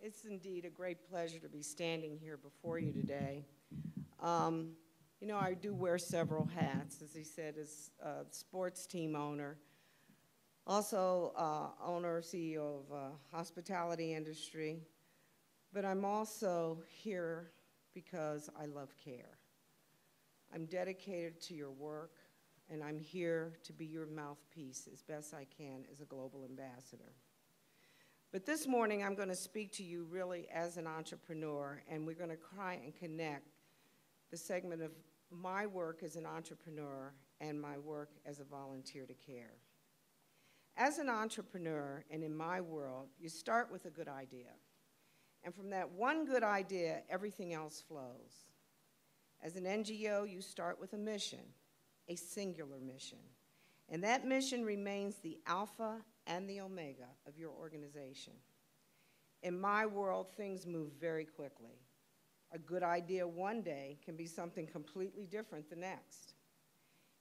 It's indeed a great pleasure to be standing here before you today. You know, I do wear several hats, as he said, as a sports team owner, also owner, CEO of hospitality industry, but I'm also here because I love care. I'm dedicated to your work, and I'm here to be your mouthpiece as best I can as a global ambassador. But this morning, I'm going to speak to you really as an entrepreneur, and we're going to try and connect the segment of my work as an entrepreneur and my work as a volunteer to care. As an entrepreneur, and in my world, you start with a good idea. And from that one good idea, everything else flows. As an NGO, you start with a mission, a singular mission. And that mission remains the alpha and the omega of your organization. In my world, things move very quickly. A good idea one day can be something completely different the next.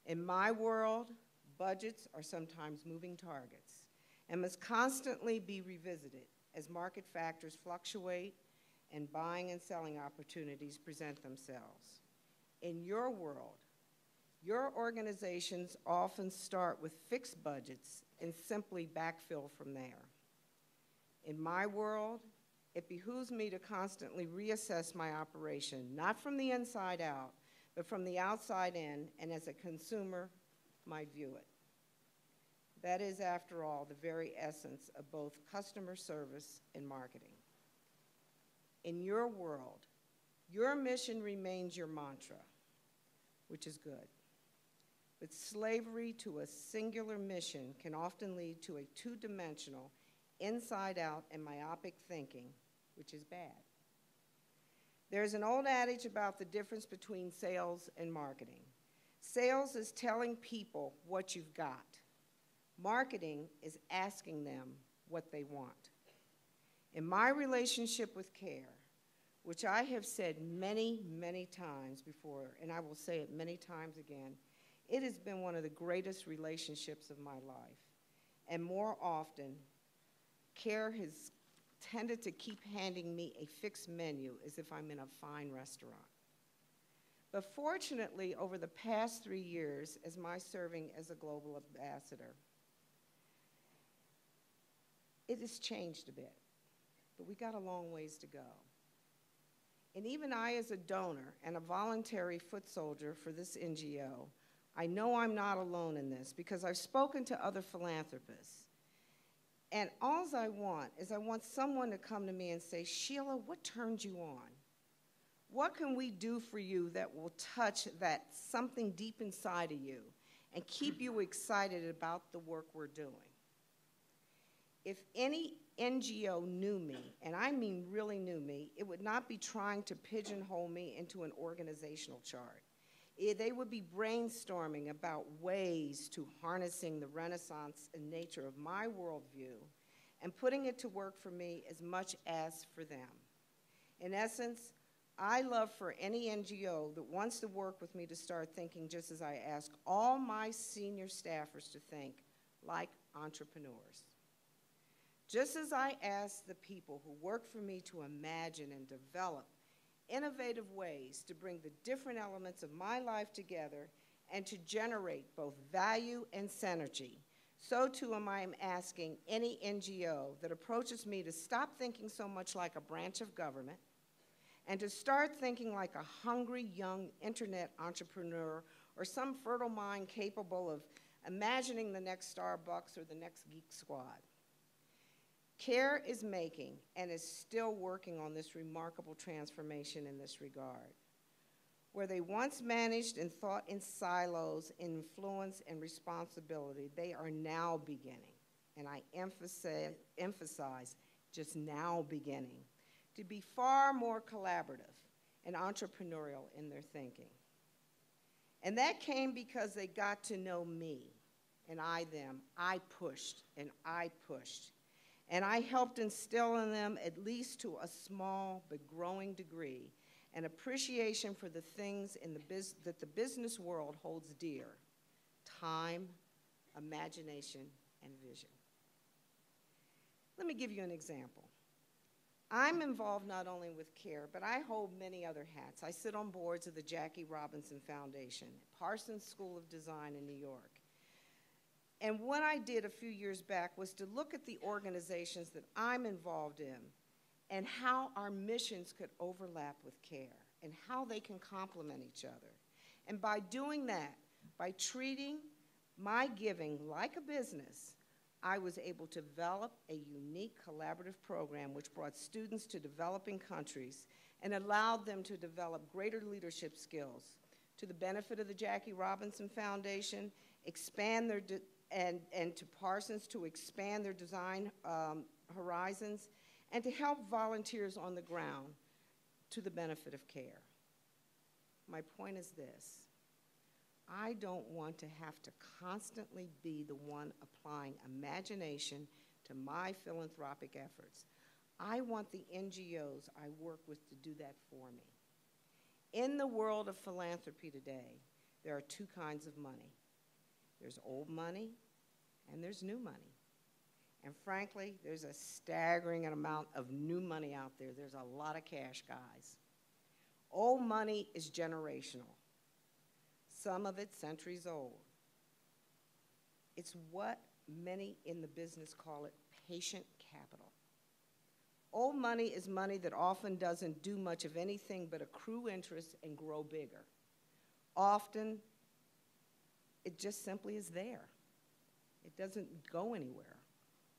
In my world, budgets are sometimes moving targets and must constantly be revisited as market factors fluctuate and buying and selling opportunities present themselves. In your world, your organizations often start with fixed budgets and simply backfill from there. In my world, it behooves me to constantly reassess my operation, not from the inside out, but from the outside in, and as a consumer might view it. That is, after all, the very essence of both customer service and marketing. In your world, your mission remains your mantra, which is good. But slavery to a singular mission can often lead to a two-dimensional, inside-out, and myopic thinking, which is bad. There's an old adage about the difference between sales and marketing. Sales is telling people what you've got. Marketing is asking them what they want. In my relationship with care, which I have said many, many times before, and I will say it many times again, it has been one of the greatest relationships of my life. And more often, care has tended to keep handing me a fixed menu as if I'm in a fine restaurant. But fortunately, over the past 3 years, as my serving as a global ambassador, it has changed a bit, but we got a long ways to go. And even I, as a donor and a voluntary foot soldier for this NGO, I know I'm not alone in this because I've spoken to other philanthropists. And all I want is I want someone to come to me and say, Sheila, what turned you on? What can we do for you that will touch that something deep inside of you and keep you excited about the work we're doing? If any NGO knew me, and I mean really knew me, it would not be trying to pigeonhole me into an organizational chart. They would be brainstorming about ways to harnessing the renaissance and nature of my worldview and putting it to work for me as much as for them. In essence, I love for any NGO that wants to work with me to start thinking just as I ask all my senior staffers to think, like entrepreneurs. Just as I ask the people who work for me to imagine and develop innovative ways to bring the different elements of my life together and to generate both value and synergy, so too am I asking any NGO that approaches me to stop thinking so much like a branch of government and to start thinking like a hungry young internet entrepreneur or some fertile mind capable of imagining the next Starbucks or the next Geek Squad. CARE is making and is still working on this remarkable transformation in this regard. Where they once managed and thought in silos, influence, and responsibility, they are now beginning, and I emphasize just now beginning, to be far more collaborative and entrepreneurial in their thinking. And that came because they got to know me, and I them. I pushed, and I pushed. And I helped instill in them, at least to a small but growing degree, an appreciation for the things in that the business world holds dear: time, imagination, and vision. Let me give you an example. I'm involved not only with CARE, but I hold many other hats. I sit on boards of the Jackie Robinson Foundation, Parsons School of Design in New York. And what I did a few years back was to look at the organizations that I'm involved in and how our missions could overlap with CARE and how they can complement each other. And by doing that, by treating my giving like a business, I was able to develop a unique collaborative program which brought students to developing countries and allowed them to develop greater leadership skills to the benefit of the Jackie Robinson Foundation, expand their and to Parsons to expand their design horizons, and to help volunteers on the ground to the benefit of CARE. My point is this: I don't want to have to constantly be the one applying imagination to my philanthropic efforts. I want the NGOs I work with to do that for me. In the world of philanthropy today, there are two kinds of money. There's old money and there's new money. And frankly, there's a staggering amount of new money out there. There's a lot of cash, guys. Old money is generational. Some of it centuries old. It's what many in the business call it patient capital. Old money is money that often doesn't do much of anything but accrue interest and grow bigger. Often, it just simply is there. It doesn't go anywhere.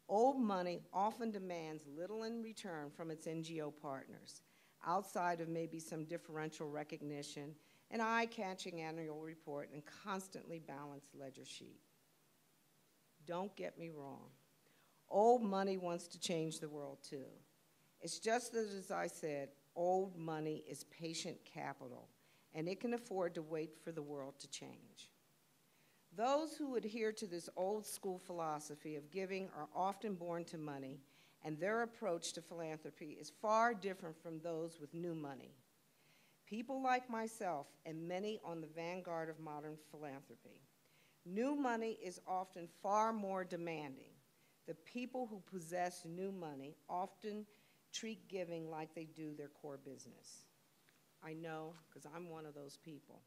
Old money often demands little in return from its NGO partners, outside of maybe some differential recognition, an eye-catching annual report, and constantly balanced ledger sheet. Don't get me wrong. Old money wants to change the world too. It's just as I said, old money is patient capital, and it can afford to wait for the world to change. Those who adhere to this old school philosophy of giving are often born to money, and their approach to philanthropy is far different from those with new money. People like myself and many on the vanguard of modern philanthropy. New money is often far more demanding. The people who possess new money often treat giving like they do their core business. I know, because I'm one of those people.